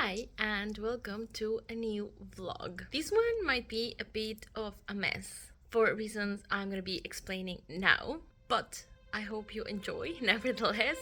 Hi and welcome to a new vlog. This one might be a bit of a mess for reasons I'm gonna be explaining now, but I hope you enjoy nevertheless.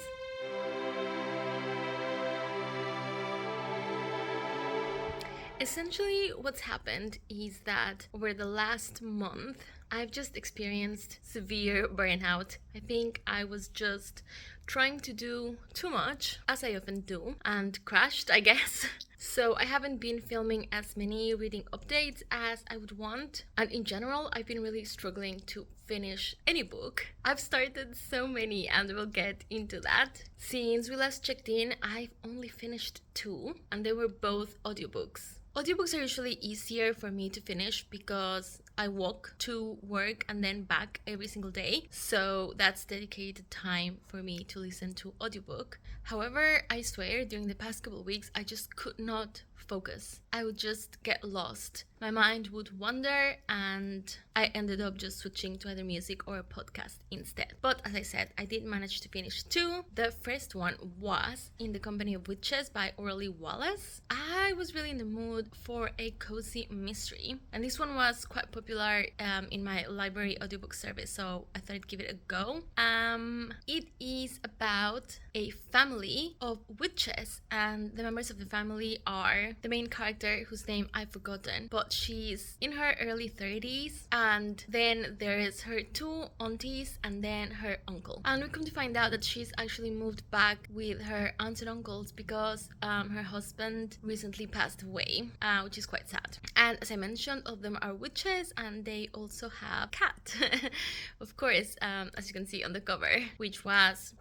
Essentially, what's happened is that over the last month, I've just experienced severe burnout. I think I was just trying to do too much, as I often do, and crashed, I guess. So I haven't been filming as many reading updates as I would want, and in general, I've been really struggling to finish any book. I've started so many and we'll get into that. Since we last checked in, I've only finished 2, and they were both audiobooks. Audiobooks are usually easier for me to finish because I walk to work and then back every single day, so that's dedicated time for me to listen to audiobook. However, I swear during the past couple of weeks I just could not focus. I would just get lost. My mind would wander and I ended up just switching to either music or a podcast instead. But as I said, I did manage to finish 2. The first one was In the Company of Witches by Orly Wallace. I was really in the mood for a cozy mystery, and this one was quite popular in my library audiobook service, so I thought I'd give it a go. It is about a family of witches, and the members of the family are the main character, whose name I've forgotten, but she's in her early 30s, and then there is her 2 aunties and then her uncle. And we come to find out that she's actually moved back with her aunts and uncles because her husband recently passed away, which is quite sad. And as I mentioned, all of them are witches, and they also have a cat, of course, as you can see on the cover, who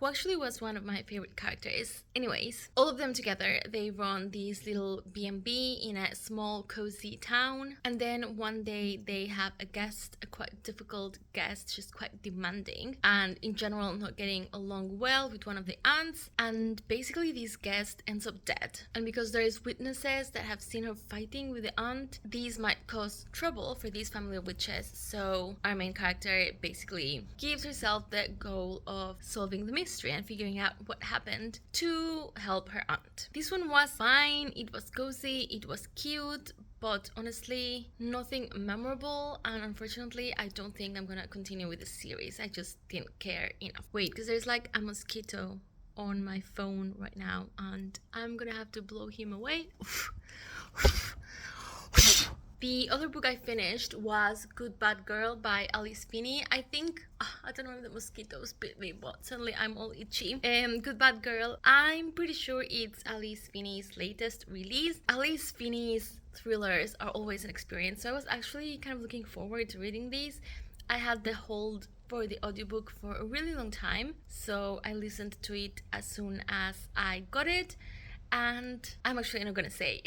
actually was one of my favorite characters. Anyways, all of them together, they run this little B&B in a small cozy town, and then one day they have a guest, a quite difficult guest. She's quite demanding and in general not getting along well with one of the aunts, and basically this guest ends up dead. And because there is witnesses that have seen her fighting with the aunt, these might cause trouble for this family of witches, so our main character basically gives herself the goal of solving the mystery and figuring out what happened to help her aunt. This one was fine, it was cozy, it was cute, but honestly, nothing memorable, and unfortunately, I don't think I'm gonna continue with the series. I just didn't care enough. Wait, because there's like a mosquito on my phone right now, and I'm gonna have to blow him away. The other book I finished was Good Bad Girl by Alice Finney. I think, I don't know if the mosquitoes bit me, but suddenly I'm all itchy. Good Bad Girl, I'm pretty sure it's Alice Finney's latest release. Alice Finney's thrillers are always an experience, so I was actually kind of looking forward to reading these. I had the hold for the audiobook for a really long time, so I listened to it as soon as I got it. And I'm actually not gonna say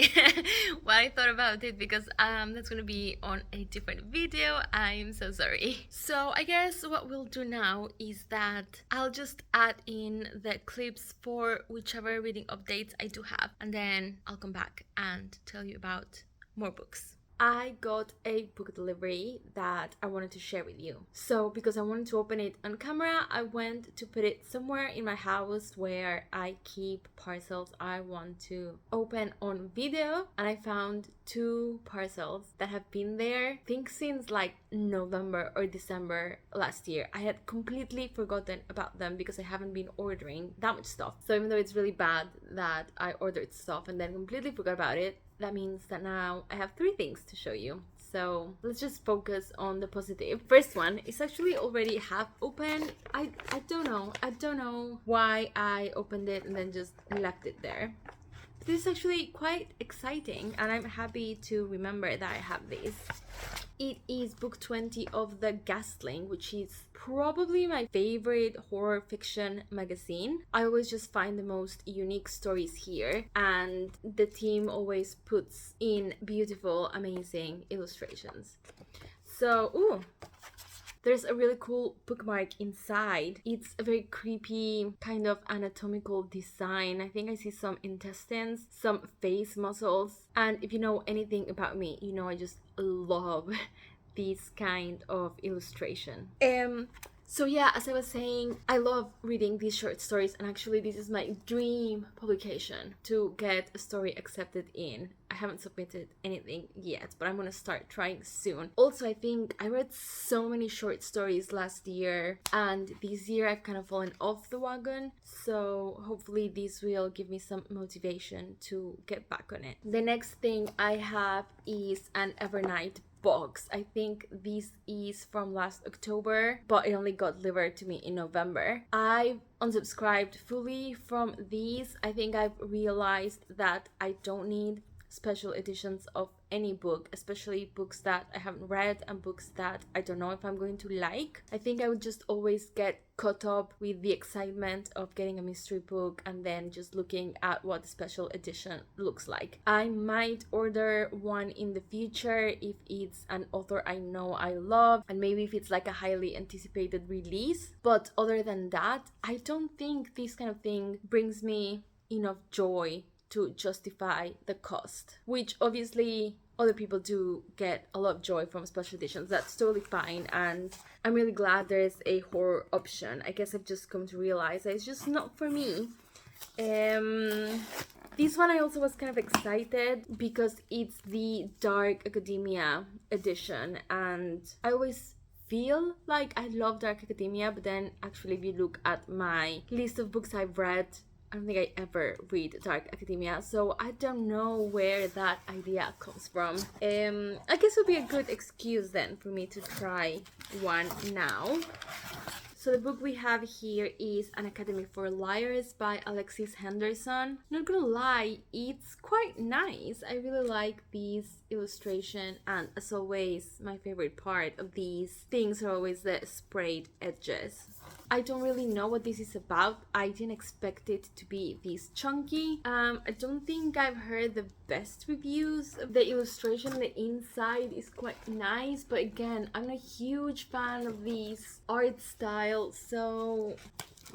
what I thought about it because that's gonna be on a different video. I'm so sorry. So I guess what we'll do now is that I'll just add in the clips for whichever reading updates I do have, and then I'll come back and tell you about more books. I got a book delivery that I wanted to share with you. So because I wanted to open it on camera, I went to put it somewhere in my house where I keep parcels I want to open on video, and I found 2 parcels that have been there, I think since like November or December last year. I had completely forgotten about them because I haven't been ordering that much stuff. So even though it's really bad that I ordered stuff and then completely forgot about it, that means that now I have 3 things to show you. So let's just focus on the positive. First one is actually already half open. I don't know why I opened it and then just left it there. This is actually quite exciting, and I'm happy to remember that I have this. It is book 20 of The Ghastling, which is probably my favorite horror fiction magazine. I always just find the most unique stories here, and the team always puts in beautiful, amazing illustrations. So, there's a really cool bookmark inside. It's a very creepy kind of anatomical design. I think I see some intestines, some face muscles. And if you know anything about me, you know I just love this kind of illustration. So yeah, as I was saying, I love reading these short stories, and actually this is my dream publication, to get a story accepted in. I haven't submitted anything yet, but I'm gonna start trying soon. Also, I think I read so many short stories last year, and this year I've kind of fallen off the wagon, so hopefully this will give me some motivation to get back on it. The next thing I have is an Evernight box. I think this is from last October, but it only got delivered to me in November. I unsubscribed fully from these. I think I've realized that I don't need special editions of any book, especially books that I haven't read and books that I don't know if I'm going to like. I think I would just always get caught up with the excitement of getting a mystery book and then just looking at what the special edition looks like. I might order one in the future if it's an author I know I love, and maybe if it's like a highly anticipated release. But other than that, I don't think this kind of thing brings me enough joy to justify the cost, which obviously other people do get a lot of joy from special editions. That's totally fine, and I'm really glad there's a horror option. I guess I've just come to realize that it's just not for me. This one I also was kind of excited because it's the Dark Academia edition, and I always feel like I love Dark Academia, but then actually if you look at my list of books I've read, I don't think I ever read Dark Academia, so I don't know where that idea comes from. I guess it would be a good excuse then for me to try one now. So the book we have here is An Academy for Liars by Alexis Henderson. Not gonna lie, it's quite nice. I really like these illustration, and as always, my favorite part of these things are always the sprayed edges. I don't really know what this is about. I didn't expect it to be this chunky. I don't think I've heard the best reviews. The illustration on the inside is quite nice, but again, I'm not a huge fan of this art style, so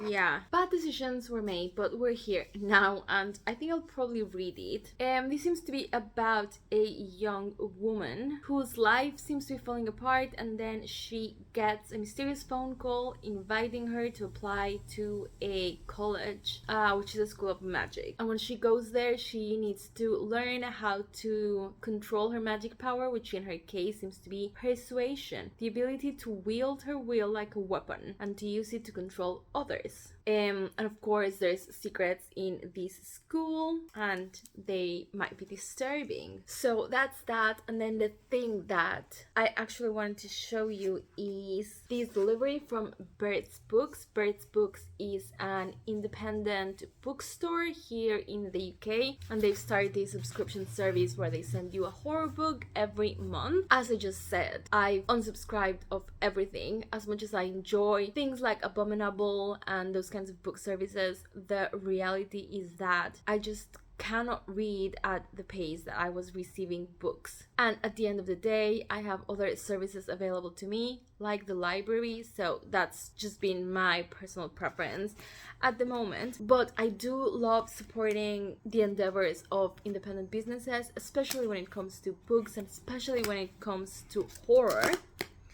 yeah, bad decisions were made, but we're here now, and I think I'll probably read it. This seems to be about a young woman whose life seems to be falling apart, and then she gets a mysterious phone call inviting her to apply to a college, which is a school of magic. And when she goes there, she needs to learn how to control her magic power, which in her case seems to be persuasion, the ability to wield her will like a weapon and to use it to control others. And of course there's secrets in this school and they might be disturbing. So that's that. And then the thing that I actually wanted to show you is this delivery from Bird's Books. Bird's Books is an independent bookstore here in the UK, and they've started this subscription service where they send you a horror book every month. As I just said, I've unsubscribed of everything. As much as I enjoy things like Abominable and those kinds of book services, the reality is that I just cannot read at the pace that I was receiving books. And at the end of the day, I have other services available to me, like the library, so that's just been my personal preference at the moment. But I do love supporting the endeavors of independent businesses, especially when it comes to books and especially when it comes to horror.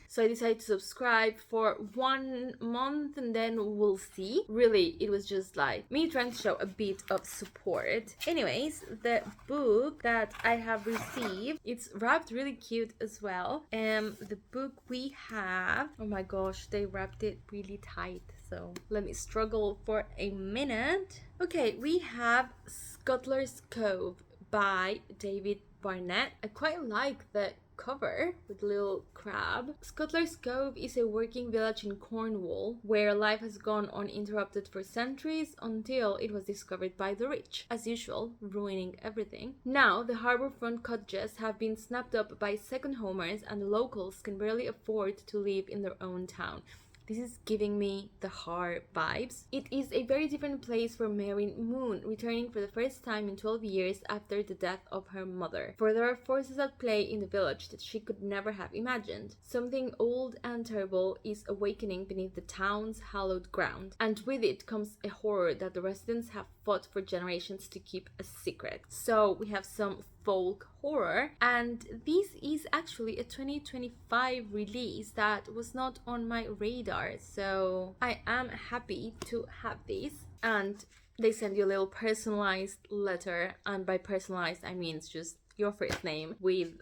So I decided to subscribe for 1 month and then we'll see. Really, it was just like me trying to show a bit of support. Anyways, the book that I have received, it's wrapped really cute as well. The book we have, oh my gosh, they wrapped it really tight. So let me struggle for a minute. Okay, we have Scuttler's Cove by David Barnett. I quite like the cover with a little crab. Scuttler's Cove is a working village in Cornwall where life has gone uninterrupted for centuries until it was discovered by the rich, as usual, ruining everything. Now, the harbourfront cottages have been snapped up by second homers and the locals can barely afford to live in their own town. This is giving me the horror vibes. It is a very different place for Mary Moon, returning for the first time in 12 years after the death of her mother. For there are forces at play in the village that she could never have imagined. Something old and terrible is awakening beneath the town's hallowed ground, and with it comes a horror that the residents have fought for generations to keep a secret. So we have some folk horror, and this is actually a 2025 release that was not on my radar. stars. So I am happy to have these. And they send you a little personalized letter, and by personalized I mean it's just your first name with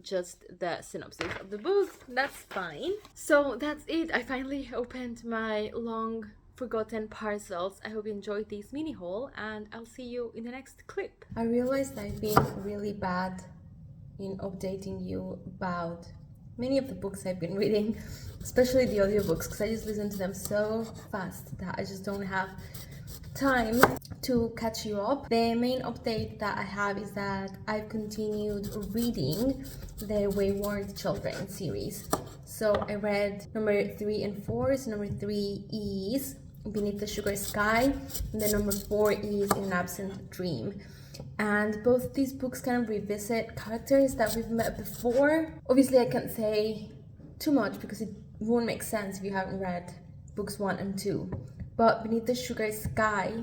just the synopsis of the book. That's fine. So that's it. I finally opened my long forgotten parcels. I hope you enjoyed this mini haul, and I'll see you in the next clip. I realized I've been really bad in updating you about many of the books I've been reading, especially the audiobooks, because I just listen to them so fast that I just don't have time to catch you up. The main update that I have is that I've continued reading the Wayward Children series. So I read number 3 and 4. So number 3 is Beneath the Sugar Sky, and then number 4 is In an Absent Dream. And both these books kind of revisit characters that we've met before. Obviously I can't say too much because it won't make sense if you haven't read books 1 and 2. But Beneath the Sugar Sky,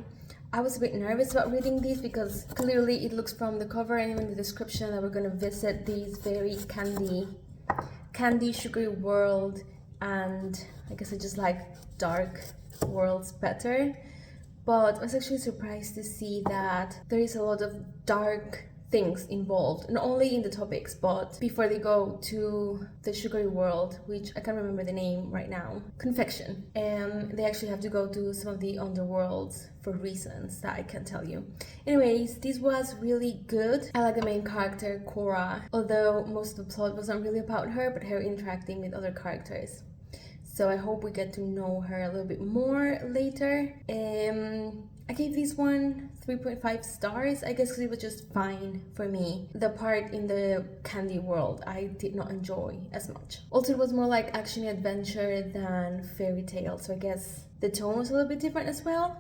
I was a bit nervous about reading these because clearly it looks from the cover and even the description that we're going to visit these very candy sugary world, and I guess I just like dark worlds better. But I was actually surprised to see that there is a lot of dark things involved, not only in the topics, but before they go to the sugary world, which I can't remember the name right now, confection, they actually have to go to some of the underworlds for reasons that I can't tell you. Anyways, this was really good. I like the main character, Cora, although most of the plot wasn't really about her, but her interacting with other characters. So I hope we get to know her a little bit more later. I gave this one 3.5 stars, I guess, because it was just fine for me. The part in the candy world I did not enjoy as much. Also, it was more like action adventure than fairy tale, so I guess the tone was a little bit different as well.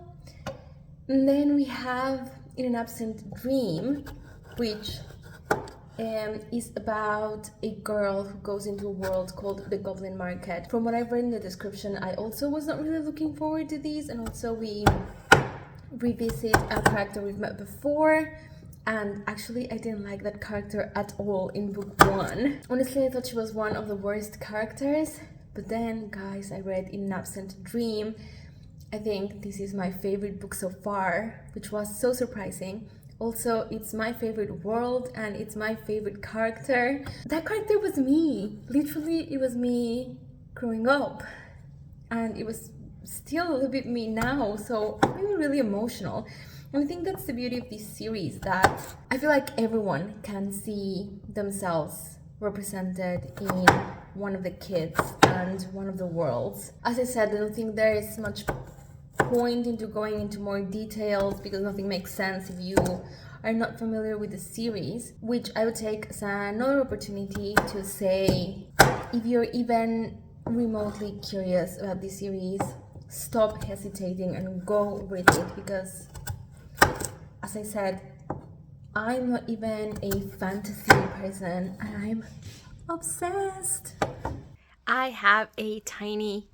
And then we have In an Absent Dream, which is about a girl who goes into a world called the Goblin Market. From what I've read in the description, I also was not really looking forward to these, and also we revisit a character we've met before, and actually I didn't like that character at all in book 1. Honestly, I thought she was one of the worst characters, but then guys, I read In an Absent Dream. I think this is my favorite book so far, which was so surprising. Also, it's my favorite world and it's my favorite character. That character was me. Literally, it was me growing up, and it was still a little bit me now, so I'm really, really emotional. And I think that's the beauty of this series, that I feel like everyone can see themselves represented in one of the kids and one of the worlds. As I said, I don't think there is much point into going into more details because nothing makes sense if you are not familiar with the series, which I would take as another opportunity to say, if you're even remotely curious about this series, stop hesitating and go read it, because as I said, I'm not even a fantasy person and I'm obsessed. I have a tiny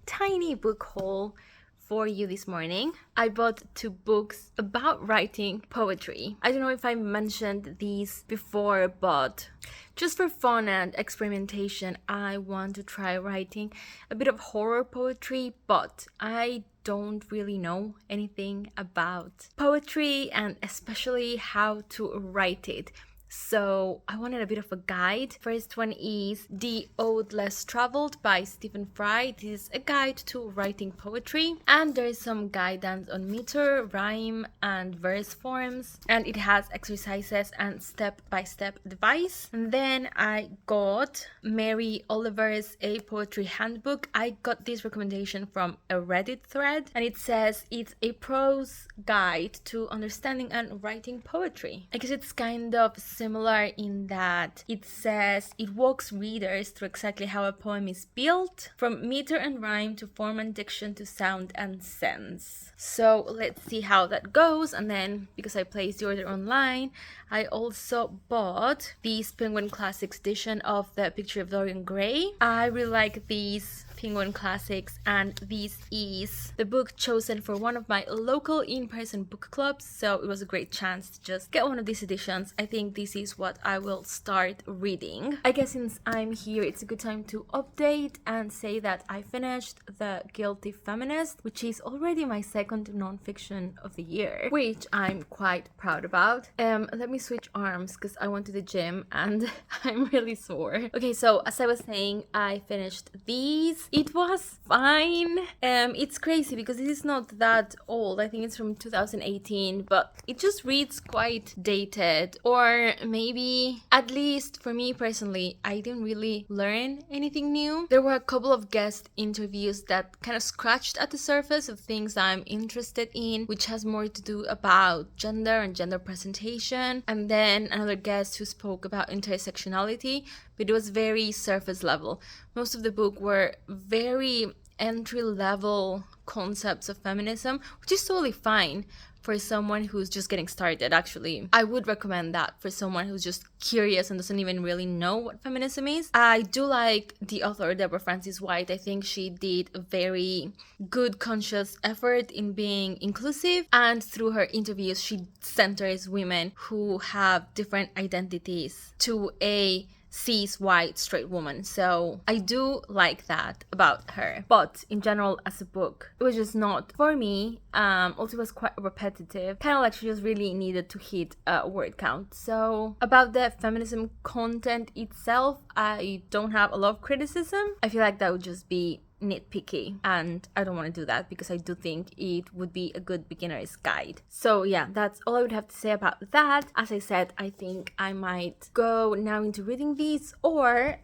book haul for you this morning. I bought 2 books about writing poetry. I don't know if I mentioned these before, but just for fun and experimentation, I want to try writing a bit of horror poetry, but I don't really know anything about poetry and especially how to write it. So I wanted a bit of a guide. First one is The Ode Less Traveled by Stephen Fry. This is a guide to writing poetry, and there is some guidance on meter, rhyme, and verse forms, and it has exercises and step-by-step advice. And then I got Mary Oliver's A Poetry Handbook. I got this recommendation from a Reddit thread, and it says it's a prose guide to understanding and writing poetry. I guess it's kind of similar in that it says it walks readers through exactly how a poem is built, from meter and rhyme to form and diction to sound and sense. So let's see how that goes. And then, because I placed the order online, I also bought the Penguin Classics edition of The Picture of Dorian Gray. I really like these Penguin Classics, and this is the book chosen for one of my local in-person book clubs, so it was a great chance to just get one of these editions. I think this is what I will start reading. I guess since I'm here, it's a good time to update and say that I finished The Guilty Feminist, which is already my second non-fiction of the year, which I'm quite proud about. Let me switch arms because I went to the gym and I'm really sore. Okay, so as I was saying, I finished these. It was fine. It's crazy because this is not that old. I think it's from 2018, but it just reads quite dated, or maybe, at least for me personally, I didn't really learn anything new. There were a couple of guest interviews that kind of scratched at the surface of things I'm interested in, which has more to do about gender and gender presentation, and then another guest who spoke about intersectionality, but it was very surface level. Most of the book were very entry-level concepts of feminism, which is totally fine for someone who's just getting started. Actually, I would recommend that for someone who's just curious and doesn't even really know what feminism is. I do like the author, Deborah Francis White. I think she did a very good conscious effort in being inclusive, and through her interviews she centers women who have different identities to a cis white straight woman, so I do like that about her. But in general, as a book, it was just not for me. Also, it was quite repetitive, kind of like she just really needed to hit a word count. So about the feminism content itself, I don't have a lot of criticism. I feel like that would just be nitpicky, and I don't want to do that because I do think it would be a good beginner's guide. So yeah, that's all I would have to say about that. As I said, I think I might go now into reading these, or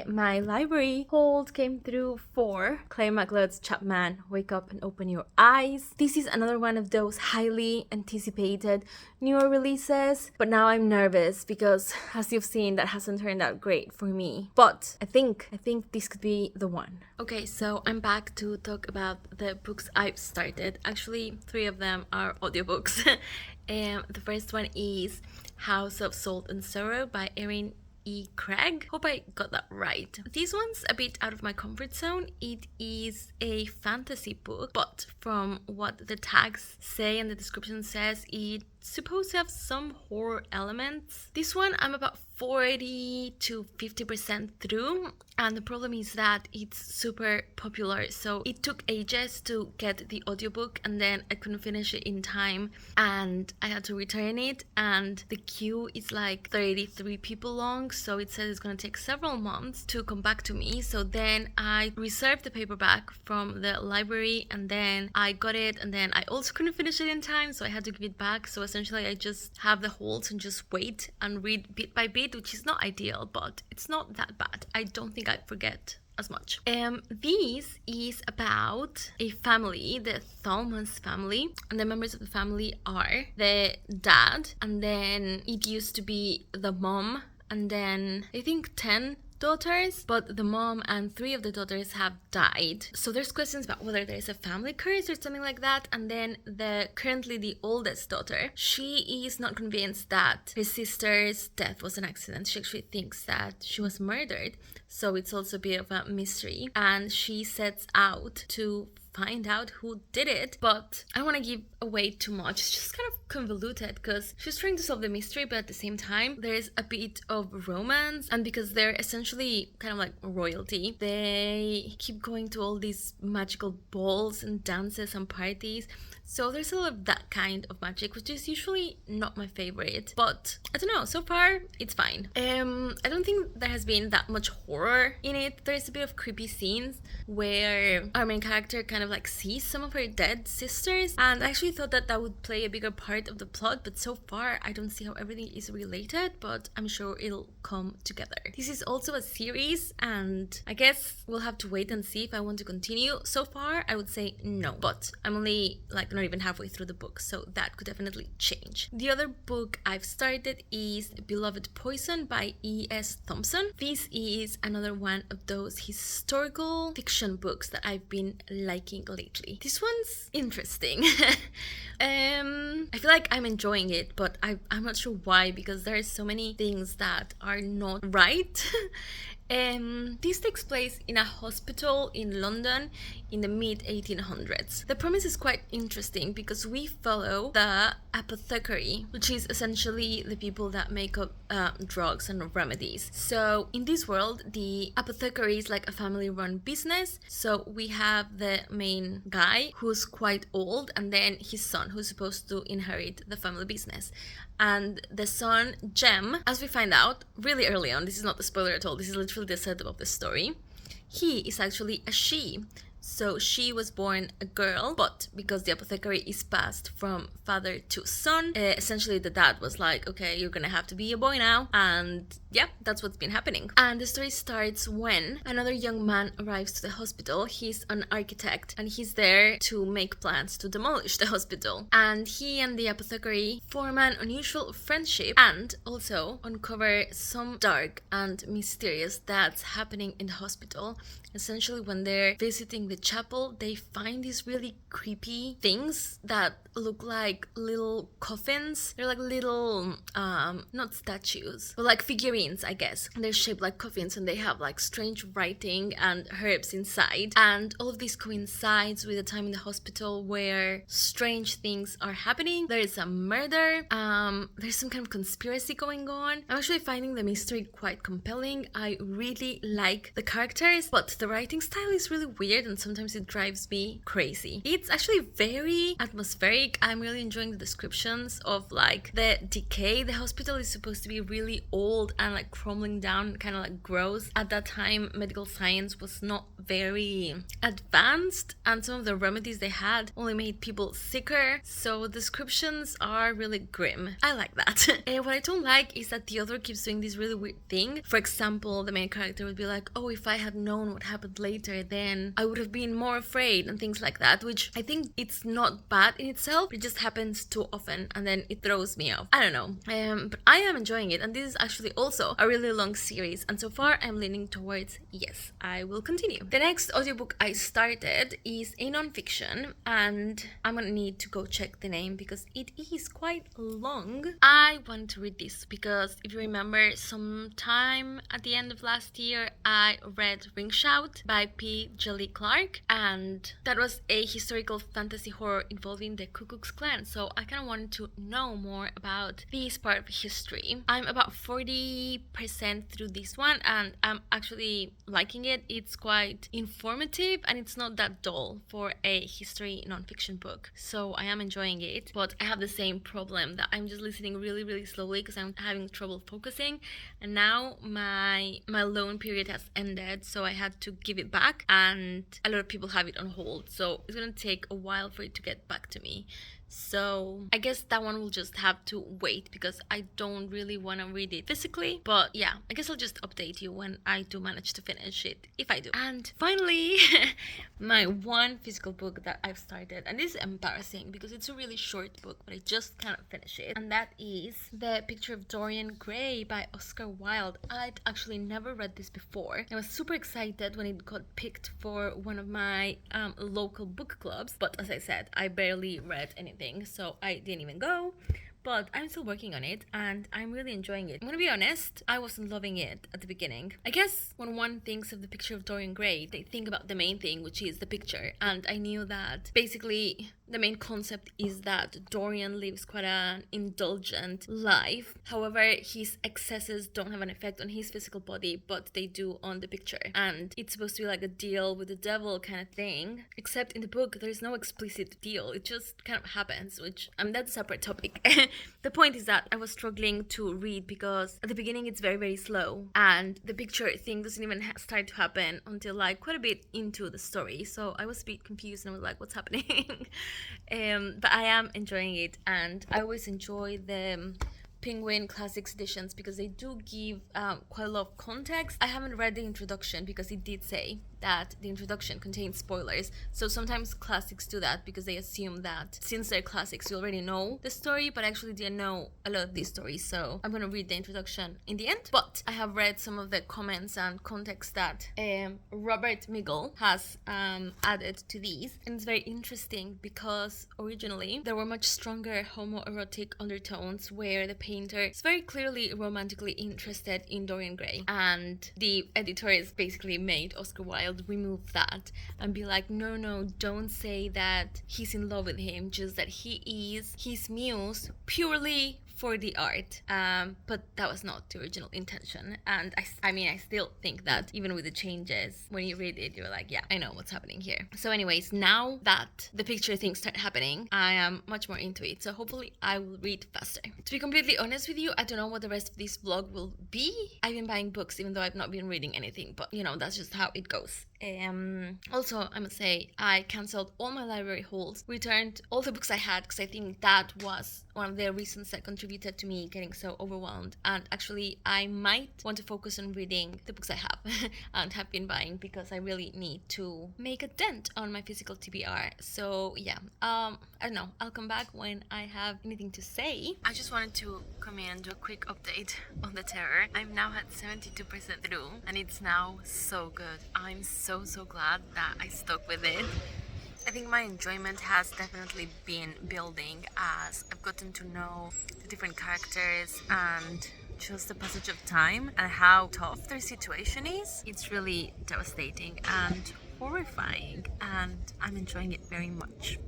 my library hold came through for Claire McLeod's Chapman, Wake Up and Open Your Eyes. This is another one of those highly anticipated newer releases, but now I'm nervous because, as you've seen, that hasn't turned out great for me. But I think this could be the one. Okay, so I'm back to talk about the books I've started. Actually, 3 of them are audiobooks. The first one is House of Salt and Sorrow by Erin E. Craig. Hope I got that right. This one's a bit out of my comfort zone. It is a fantasy book, but from what the tags say and the description says, it's supposed to have some horror elements. This one I'm about 40 to 50% through, and the problem is that it's super popular, so it took ages to get the audiobook, and then I couldn't finish it in time and I had to return it, and the queue is like 33 people long, so it says it's gonna take several months to come back to me. So then I reserved the paperback from the library, and then I got it, and then I also couldn't finish it in time, so I had to give it back. So essentially I just have the holds and just wait and read bit by bit, which is not ideal, but it's not that bad. I don't think I forget as much. This is about a family, the Thalmans family, and the members of the family are the dad, and then it used to be the mom, and then I think 10 daughters, but the mom and 3 of the daughters have died. So there's questions about whether there's a family curse or something like that. And then currently the oldest daughter, she is not convinced that her sister's death was an accident. She actually thinks that she was murdered. So it's also a bit of a mystery, and she sets out to find out who did it, but I don't want to give away too much. It's just kind of convoluted because she's trying to solve the mystery, but at the same time there's a bit of romance, and because they're essentially kind of like royalty, they keep going to all these magical balls and dances and parties. So there's a lot of that kind of magic, which is usually not my favorite, but I don't know, so far it's fine. I don't think there has been that much horror in it. There's a bit of creepy scenes where our main character kind of like sees some of her dead sisters, and I actually thought that would play a bigger part of the plot, but so far I don't see how everything is related, but I'm sure it'll come together. This is also a series, and I guess we'll have to wait and see if I want to continue. So far I would say no, but I'm only like not even halfway through the book, so that could definitely change. The other book I've started is Beloved Poison by E.S. Thompson. This is another one of those historical fiction books that I've been liking lately. This one's interesting. I feel like I'm enjoying it, but I'm not sure why, because there are so many things that are not right. This takes place in a hospital in London in the mid 1800s. The premise is quite interesting because we follow the apothecary, which is essentially the people that make up drugs and remedies. So in this world, the apothecary is like a family-run business. So we have the main guy who's quite old, and then his son who's supposed to inherit the family business. And the son, Jem, as we find out really early on, this is not a spoiler at all, this is literally the setup of the story, he is actually a she. So she was born a girl, but because the apothecary is passed from father to son, essentially the dad was like, okay, you're gonna have to be a boy now. And yeah, that's what's been happening. And the story starts when another young man arrives to the hospital. He's an architect and he's there to make plans to demolish the hospital. And he and the apothecary form an unusual friendship and also uncover some dark and mysterious that's happening in the hospital. Essentially, when they're visiting the chapel, they find these really creepy things that look like little coffins. They're like little, not statues, but like figurines, I guess. They're shaped like coffins and they have like strange writing and herbs inside. And all of this coincides with a time in the hospital where strange things are happening. There is a murder. There's some kind of conspiracy going on. I'm actually finding the mystery quite compelling. I really like the characters, but the writing style is really weird and sometimes it drives me crazy. It's actually very atmospheric. I'm really enjoying the descriptions of like the decay. The hospital is supposed to be really old and like crumbling down, kind of like gross. At that time, medical science was not very advanced and some of the remedies they had only made people sicker. So descriptions are really grim. I like that. What I don't like is that the author keeps doing this really weird thing. For example, the main character would be like, oh, if I had known what happened later, then I would have been more afraid and things like that, which I think it's not bad in itself. It just happens too often and then it throws me off. I don't know. But I am enjoying it, and this is actually also a really long series, and so far I'm leaning towards yes, I will continue. The next audiobook I started is a non-fiction, and I'm gonna need to go check the name because it is quite long. I want to read this because if you remember, sometime at the end of last year I read Ring Shout by P. Jelly Clark, and that was a historical fantasy horror involving the Ku Klux Klan, so I kind of wanted to know more about this part of history. I'm about 40% through this one and I'm actually liking it. It's quite informative and it's not that dull for a history non-fiction book, so I am enjoying it. But I have the same problem that I'm just listening really slowly because I'm having trouble focusing, and now my loan period has ended, so I had to give it back and a lot of people have it on hold, so it's gonna take a while for it to get back to me. So I guess that one will just have to wait because I don't really want to read it physically. But yeah, I guess I'll just update you when I do manage to finish it, if I do. And finally, my one physical book that I've started, and this is embarrassing because it's a really short book, but I just cannot finish it, and that is The Picture of Dorian Gray by Oscar Wilde. I'd actually never read this before. I was super excited when it got picked for one of my local book clubs, but as I said, I barely read anything, so I didn't even go. But I'm still working on it and I'm really enjoying it. I'm gonna be honest, I wasn't loving it at the beginning. I guess when one thinks of The Picture of Dorian Gray, they think about the main thing, which is the picture. And I knew that basically the main concept is that Dorian lives quite an indulgent life. However, his excesses don't have an effect on his physical body, but they do on the picture. And it's supposed to be like a deal with the devil kind of thing. Except in the book, there's no explicit deal. It just kind of happens, which that's a separate topic. The point is that I was struggling to read because at the beginning it's very slow, and the picture thing doesn't even start to happen until like quite a bit into the story. So I was a bit confused and I was like, what's happening? But I am enjoying it, and I always enjoy the Penguin Classics editions because they do give quite a lot of context. I haven't read the introduction because it did say that the introduction contains spoilers. So sometimes classics do that because they assume that since they're classics, you already know the story, but I actually didn't know a lot of these stories. So I'm gonna read the introduction in the end. But I have read some of the comments and context that Robert Miggle has added to these, and it's very interesting because originally there were much stronger homoerotic undertones where the painter is very clearly romantically interested in Dorian Gray, and the editors basically made Oscar Wilde remove that and be like, no, don't say that he's in love with him, just that he is his muse purely for the art, but that was not the original intention. And I mean, I still think that even with the changes, when you read it, you're like, yeah, I know what's happening here. So anyways, now that the picture things start happening, I am much more into it, so hopefully I will read faster. To be completely honest with you, I don't know what the rest of this vlog will be. I've been buying books even though I've not been reading anything, but you know, that's just how it goes. Also, I must say, I cancelled all my library hauls, returned all the books I had, because I think that was one of the reasons that contributed to me getting so overwhelmed. And actually, I might want to focus on reading the books I have and have been buying, because I really need to make a dent on my physical TBR. So yeah, I don't know, I'll come back when I have anything to say. I just wanted to come in and do a quick update on The Terror. I'm now at 72% through, and it's now so good. I'm so glad that I stuck with it. I think my enjoyment has definitely been building as I've gotten to know the different characters and just the passage of time and how tough their situation is. It's really devastating and horrifying, and I'm enjoying it very much.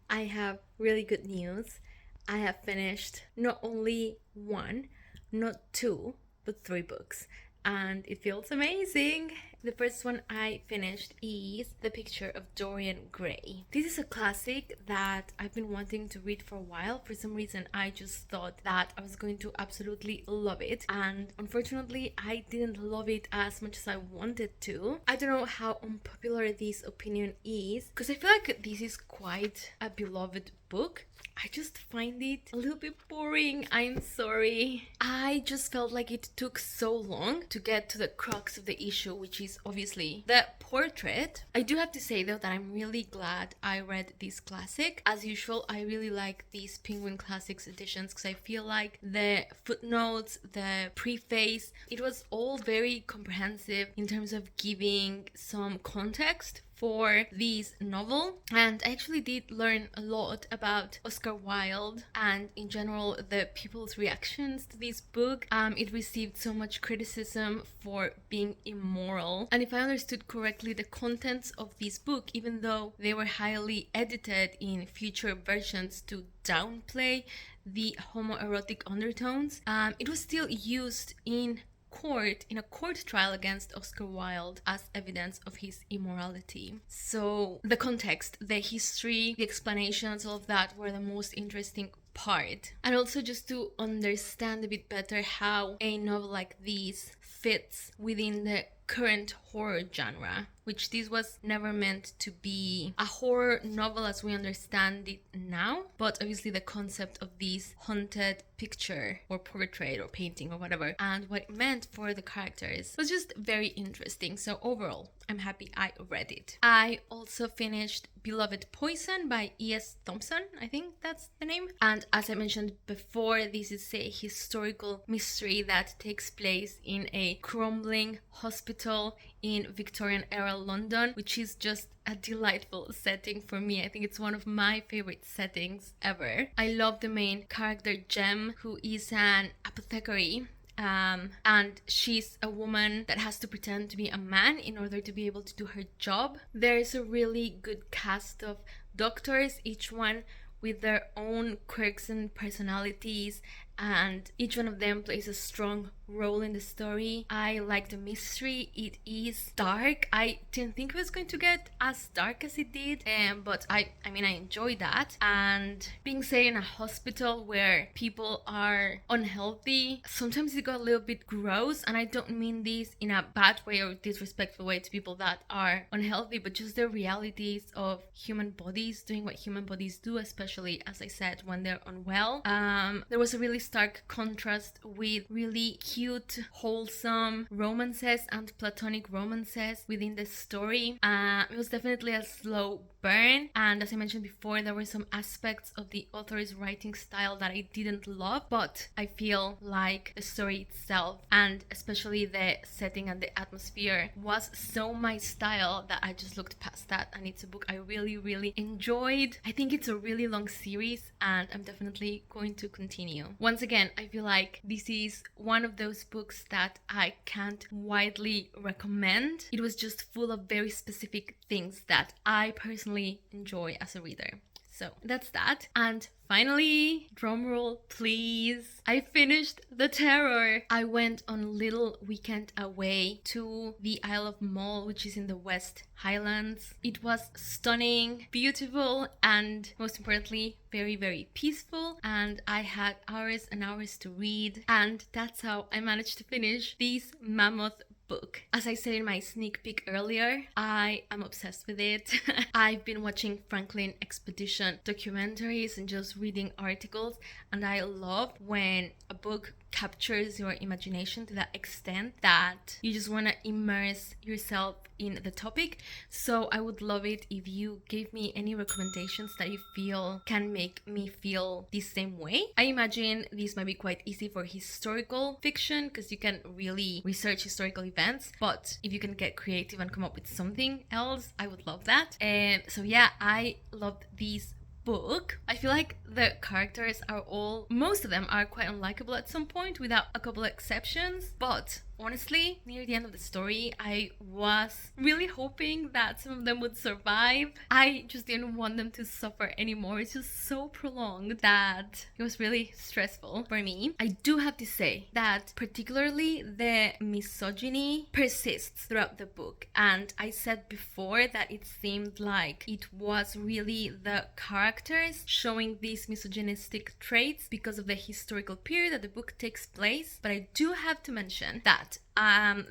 I have really good news. I have finished not only one, not two, but 3 books, and it feels amazing. The first one I finished is The Picture of Dorian Gray. This is a classic that I've been wanting to read for a while. For some reason, I just thought that I was going to absolutely love it, and unfortunately, I didn't love it as much as I wanted to. I don't know how unpopular this opinion is, because I feel like this is quite a beloved book. I just find it a little bit boring. I'm sorry. I just felt like it took so long to get to the crux of the issue, which is obviously the portrait. I do have to say though that I'm really glad I read this classic. As usual, I really like these Penguin Classics editions because I feel like the footnotes, the preface, it was all very comprehensive in terms of giving some context for this novel, and I actually did learn a lot about Oscar Wilde and in general the people's reactions to this book. It received so much criticism for being immoral, and if I understood correctly, the contents of this book, even though they were highly edited in future versions to downplay the homoerotic undertones, it was still used in a court trial against Oscar Wilde as evidence of his immorality. So the context, the history, the explanations, all of that were the most interesting part. And also just to understand a bit better how a novel like this fits within the current horror genre, which this was never meant to be a horror novel as we understand it now, but obviously the concept of this haunted picture or portrait or painting or whatever and what it meant for the characters was just very interesting. So overall, I'm happy I read it. I also finished Beloved Poison by E.S. Thompson, I think that's the name. And as I mentioned before, this is a historical mystery that takes place in a crumbling hospital in Victorian era London, which is just a delightful setting for me. I think it's one of my favorite settings ever. I love the main character Jem, who is an apothecary. And she's a woman that has to pretend to be a man in order to be able to do her job. There's a really good cast of doctors, each one with their own quirks and personalities, and each one of them plays a strong role in the story. I like the mystery. It is dark. I didn't think it was going to get as dark as it did, but I mean I enjoyed that. And being set in a hospital where people are unhealthy, sometimes it got a little bit gross, and I don't mean this in a bad way or disrespectful way to people that are unhealthy, but just the realities of human bodies doing what human bodies do, especially as I said when they're unwell. There was a really stark contrast with really cute, wholesome romances and platonic romances within the story. It was definitely a slow burn, and as I mentioned before, there were some aspects of the author's writing style that I didn't love, but I feel like the story itself, and especially the setting and the atmosphere, was so my style that I just looked past that, and it's a book I really enjoyed. I think it's a really long series, and I'm definitely going to continue. Once again, I feel like this is one of those books that I can't widely recommend. It was just full of very specific things that I personally enjoy as a reader. So that's that. And finally, drumroll please, I finished The Terror. I went on a little weekend away to the Isle of Mull, which is in the West Highlands. It was stunning, beautiful, and most importantly, very peaceful. And I had hours and hours to read, and that's how I managed to finish this mammoth book. As I said in my sneak peek earlier, I am obsessed with it. I've been watching Franklin Expedition documentaries and just reading articles, and I love when a book captures your imagination to that extent that you just want to immerse yourself in the topic. So I would love it if you gave me any recommendations that you feel can make me feel the same way. I imagine this might be quite easy for historical fiction because you can really research historical events, but if you can get creative and come up with something else, I would love that. So yeah, I loved these book. I feel like the characters are most of them are quite unlikable at some point, without a couple of exceptions, but honestly, near the end of the story, I was really hoping that some of them would survive. I just didn't want them to suffer anymore. It's just so prolonged that it was really stressful for me. I do have to say that particularly the misogyny persists throughout the book, and I said before that it seemed like it was really the characters showing these misogynistic traits because of the historical period that the book takes place. But I do have to mention that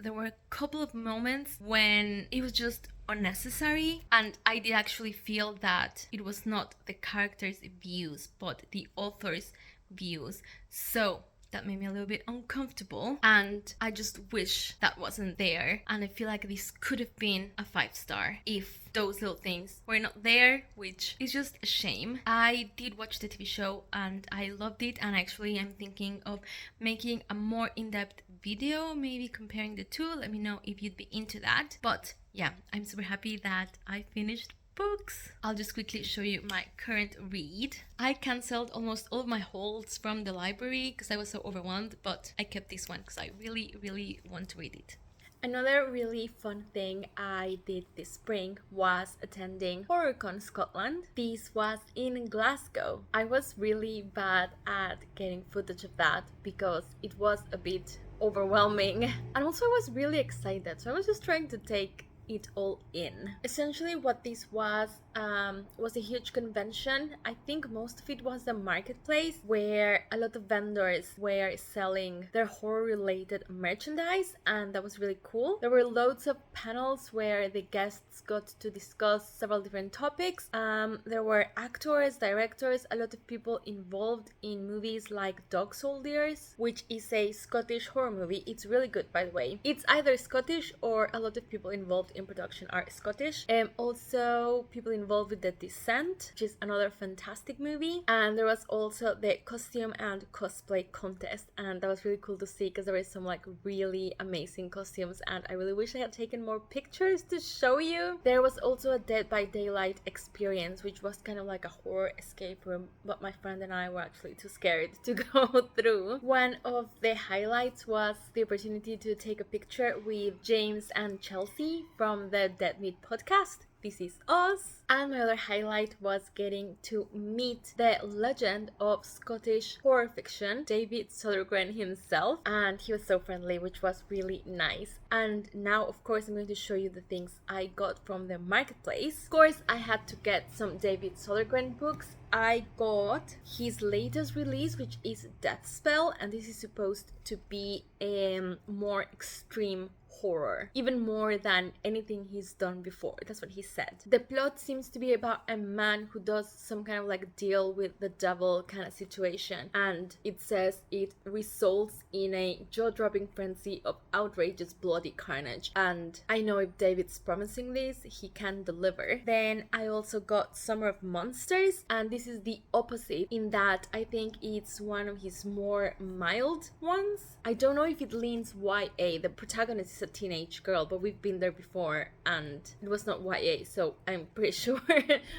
there were a couple of moments when it was just unnecessary, and I did actually feel that it was not the characters' views but the author's views. So that made me a little bit uncomfortable, and I just wish that wasn't there. And I feel like this could have been a 5-star if those little things were not there, which is just a shame. I did watch the TV show and I loved it, and actually I'm thinking of making a more in-depth video, maybe comparing the two. Let me know if you'd be into that. But yeah, I'm super happy that I finished books. I'll just quickly show you my current read. I cancelled almost all of my holds from the library because I was so overwhelmed, but I kept this one because I really want to read it. Another really fun thing I did this spring was attending HorrorCon Scotland. This was in Glasgow. I was really bad at getting footage of that because it was a bit overwhelming, and also I was really excited, so I was just trying to take it all in. Essentially what this was a huge convention. I think most of it was the marketplace where a lot of vendors were selling their horror related merchandise, and that was really cool. There were loads of panels where the guests got to discuss several different topics. There were actors, directors, a lot of people involved in movies like Dog Soldiers, which is a Scottish horror movie. It's really good, by the way. It's either Scottish or a lot of people involved in production are Scottish. Also people involved with The Descent, which is another fantastic movie. And there was also the costume and cosplay contest, and that was really cool to see because there were some like really amazing costumes, and I really wish I had taken more pictures to show you. There was also a Dead by Daylight experience, which was kind of like a horror escape room, but my friend and I were actually too scared to go through. One of the highlights was the opportunity to take a picture with James and Chelsea from the Dead Meat podcast. This is us. And my other highlight was getting to meet the legend of Scottish horror fiction, David Sodergren himself, and he was so friendly, which was really nice. And now, of course, I'm going to show you the things I got from the marketplace. Of course, I had to get some David Sodergren books. I got his latest release, which is Death Spell, and this is supposed to be a more extreme horror, even more than anything he's done before. That's what he said. The plot seems seems to be about a man who does some kind of like deal with the devil kind of situation, and it says it results in a jaw-dropping frenzy of outrageous bloody carnage. And I know if David's promising this, he can deliver. Then I also got Summer of Monsters, and this is the opposite in that I think it's one of his more mild ones. I don't know if it leans YA. The protagonist is a teenage girl, but we've been there before and it was not YA, so I'm pretty sure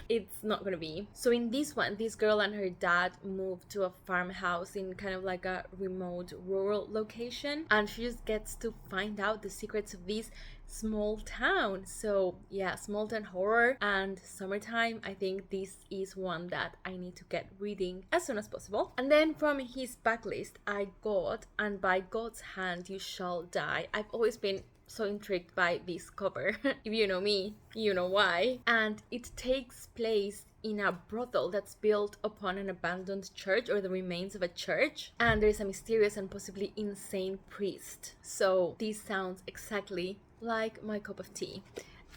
it's not gonna be. So in this one, this girl and her dad moved to a farmhouse in kind of like a remote rural location, and she just gets to find out the secrets of this small town. So yeah, small town horror and summertime. I think this is one that I need to get reading as soon as possible. And then from his backlist, I got And By God's Hand You Shall Die. I've always been so intrigued by this cover. If you know me, you know why. And it takes place in a brothel that's built upon an abandoned church, or the remains of a church, and there's a mysterious and possibly insane priest. So this sounds exactly like my cup of tea.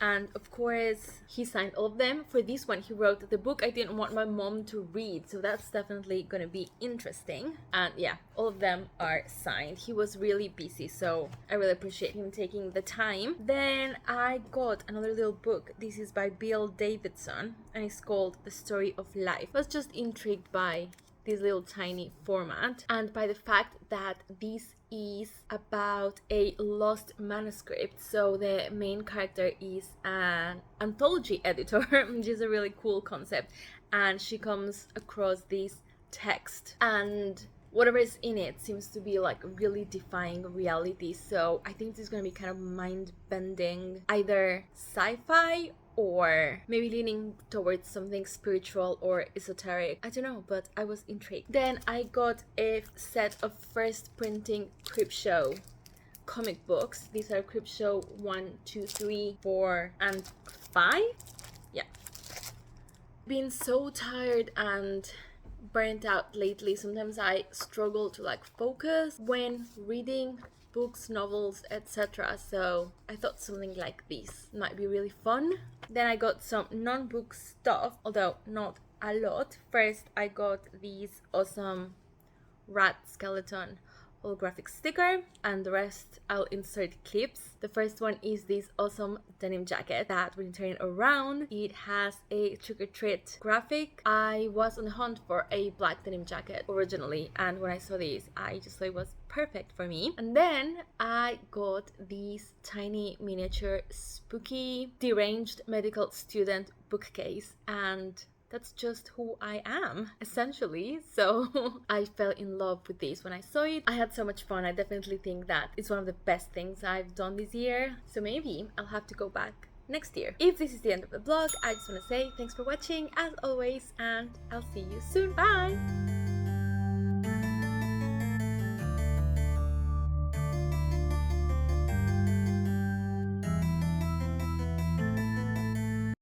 And of course, he signed all of them. For this one, he wrote the book I didn't want my mom to read, so that's definitely gonna be interesting. And yeah, all of them are signed. He was really busy, so I really appreciate him taking the time. Then I got another little book. This is by Bill Davidson, and it's called The Story of Life. I was just intrigued by this little tiny format and by the fact that this is about a lost manuscript. So the main character is an anthology editor, which is a really cool concept, and she comes across this text, and whatever is in it seems to be like really defying reality. So I think this is going to be kind of mind-bending, either sci-fi or maybe leaning towards something spiritual or esoteric. I don't know, but I was intrigued. Then I got a set of first printing Creepshow comic books. These are Creepshow 1, 2, 3, 4, and 5. Yeah. Been so tired and burnt out lately. Sometimes I struggle to like focus when reading books, novels, etc. So I thought something like this might be really fun. Then I got some non-book stuff, although not a lot. First, I got these awesome rat skeleton holographic sticker, and the rest I'll insert clips. The first one is this awesome denim jacket that when you turn it around, it has a trick or treat graphic. I was on the hunt for a black denim jacket originally, and when I saw this, I just thought it was perfect for me. And then I got this tiny miniature spooky deranged medical student bookcase, and that's just who I am, essentially. So I fell in love with this when I saw it. I had so much fun. I definitely think that it's one of the best things I've done this year. So maybe I'll have to go back next year. If this is the end of the vlog, I just want to say thanks for watching as always, and I'll see you soon. Bye!